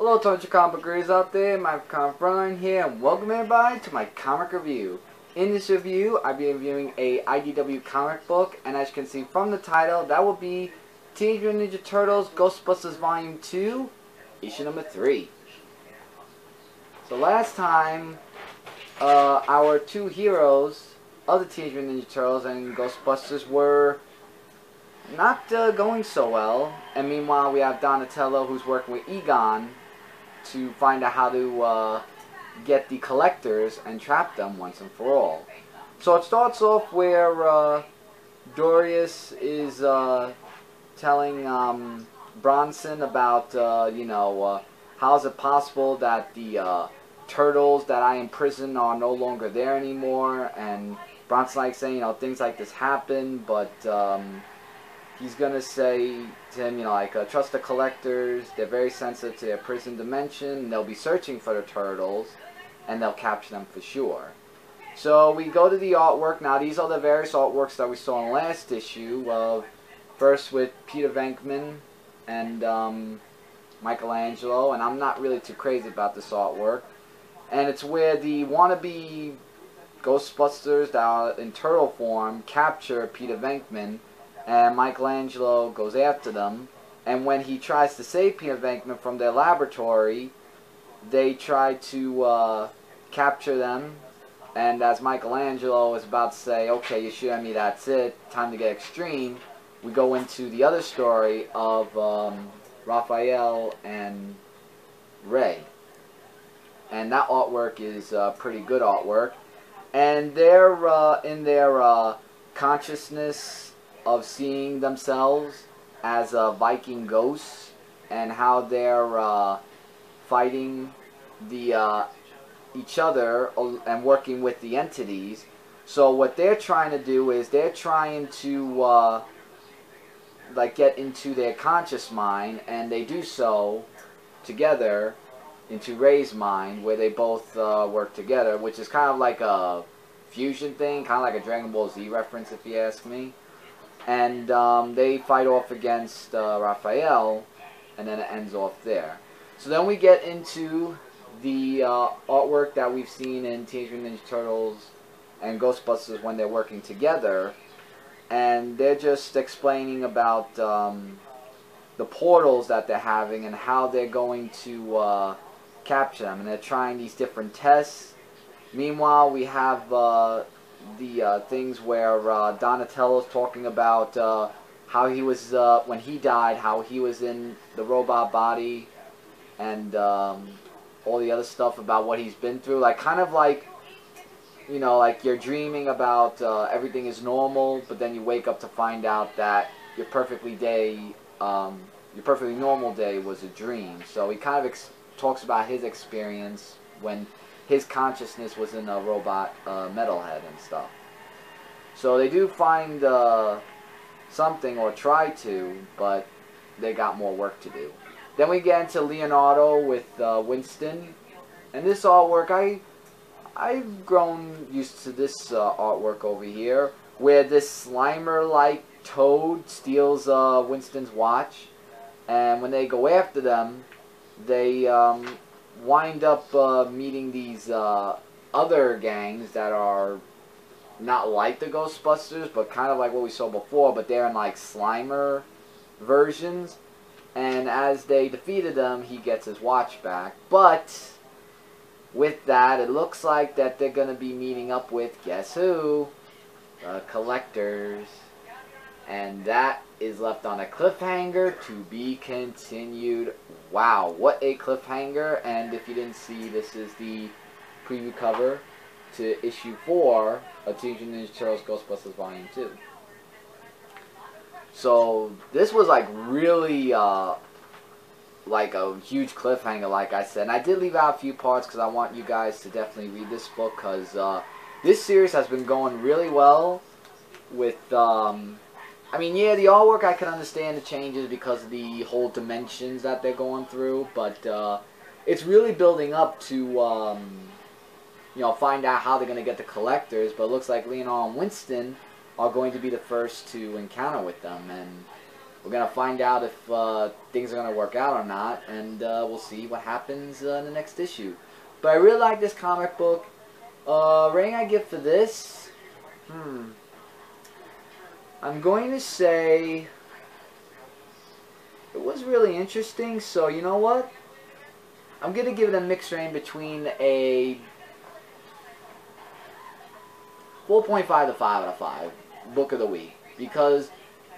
Hello, Total Comic Book Readers out there. My comic Frontline here, and welcome everybody to my comic review. In this review, I'll be reviewing a IDW comic book, and as you can see from the title, that will be Teenage Mutant Ninja Turtles Ghostbusters Volume 2, issue number 3. So last time, our two heroes of the Teenage Mutant Ninja Turtles and Ghostbusters were not going so well, and meanwhile we have Donatello who's working with Egon to find out how to get the collectors and trap them once and for all. So it starts off where Dorius is telling Bronson about, how is it possible that the turtles that I imprisoned are no longer there anymore, and Bronson's like saying, things like this happen, but he's going to say to him, trust the collectors, they're very sensitive to their prison dimension, they'll be searching for the turtles, and they'll capture them for sure. So we go to the artwork. Now these are the various artworks that we saw in the last issue, first with Peter Venkman and Michelangelo, and I'm not really too crazy about this artwork. And it's where the wannabe Ghostbusters that are in turtle form capture Peter Venkman, and Michelangelo goes after them, and when he tries to save Peter Venkman from their laboratory, they try to capture them, and as Michelangelo is about to say, okay, you shoot at me, that's it, time to get extreme, we go into the other story of Raphael and Ray. And that artwork is pretty good artwork, and they're in their consciousness of seeing themselves as Viking ghosts, and how they're fighting the each other and working with the entities. So what they're trying to do is they're trying to get into their conscious mind, and they do so together into Ray's mind, where they both work together, which is kind of like a fusion thing, kind of like a Dragon Ball Z reference if you ask me. And they fight off against Raphael, and then it ends off there. So then we get into the artwork that we've seen in Teenage Mutant Ninja Turtles and Ghostbusters when they're working together, and they're just explaining about the portals that they're having and how they're going to capture them, and they're trying these different tests. Meanwhile, we have the things where Donatello's talking about how he was, when he died, how he was in the robot body, and all the other stuff about what he's been through. Kind of like, like you're dreaming about everything is normal, but then you wake up to find out that your perfectly normal day was a dream. So he kind of talks about his experience when his consciousness was in a robot metalhead and stuff. So they do find something, or try to, but they got more work to do. Then we get into Leonardo with Winston, and this artwork, I've grown used to this artwork over here, where this Slimer-like toad steals Winston's watch, and when they go after them, they wind up meeting these other gangs that are not like the Ghostbusters, but kind of like what we saw before, but they're in like Slimer versions. And as they defeated them, he gets his watch back. But with that, it looks like that they're going to be meeting up with, guess who? The collectors. And that is left on a cliffhanger to be continued. Wow, what a cliffhanger. And if you didn't see, this is the preview cover to issue 4 of Teenage Mutant Ninja Turtles Ghostbusters Volume 2. So this was really like a huge cliffhanger, like I said. And I did leave out a few parts because I want you guys to definitely read this book, because this series has been going really well with I mean, yeah, the artwork I can understand the changes because of the whole dimensions that they're going through, but it's really building up to find out how they're going to get the collectors. But it looks like Leonardo and Winston are going to be the first to encounter with them, and We're going to find out if things are going to work out or not, and we'll see what happens in the next issue. But I really like this comic book. Rating I give for this, I'm going to say it was really interesting, so you know what? I'm going to give it a mixed rating between a 4.5 to 5 out of 5 book of the week. Because,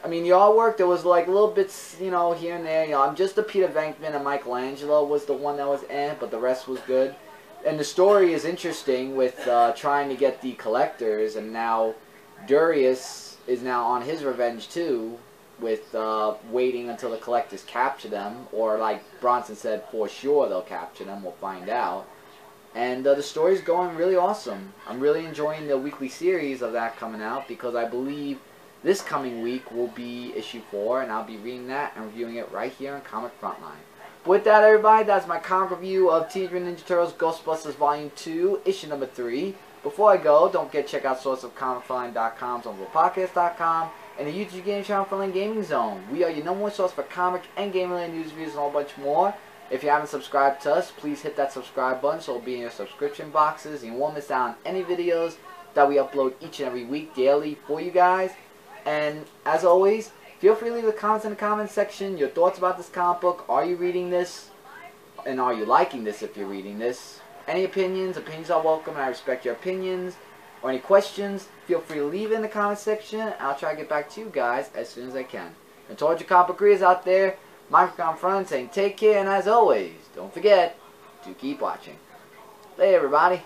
I mean, the artwork, there was like little bits, you know, here and there. You know, I'm just the Peter Venkman and Michelangelo was the one that was but the rest was good. And the story is interesting with trying to get the collectors, and now Darius is now on his revenge too, with waiting until the collectors capture them, or like Bronson said, for sure they'll capture them, we'll find out. And the story's going really awesome. I'm really enjoying the weekly series of that coming out, because I believe this coming week will be issue 4, and I'll be reading that and reviewing it right here on Comic Frontline. But with that, everybody, that's my comic review of Teenage Mutant Ninja Turtles Ghostbusters Volume 2, issue number 3. Before I go, don't forget to check out sourceofcomicfrontline.com, zoneblockpodcast.com, and the YouTube game channel Frontline Gaming Zone. We are your number one source for comic and game-related news, reviews, and a whole bunch more. If you haven't subscribed to us, please hit that subscribe button so it'll be in your subscription boxes. You won't miss out on any videos that we upload each and every week daily for you guys. And as always, feel free to leave the comments in the comments section, your thoughts about this comic book. Are you reading this? And are you liking this if you're reading this? Any opinions? Opinions are welcome, and I respect your opinions. Or any questions, feel free to leave it in the comment section. I'll try to get back to you guys as soon as I can. And to all your comic book readers out there, Microphone Front saying take care, and as always, don't forget to keep watching. Hey everybody.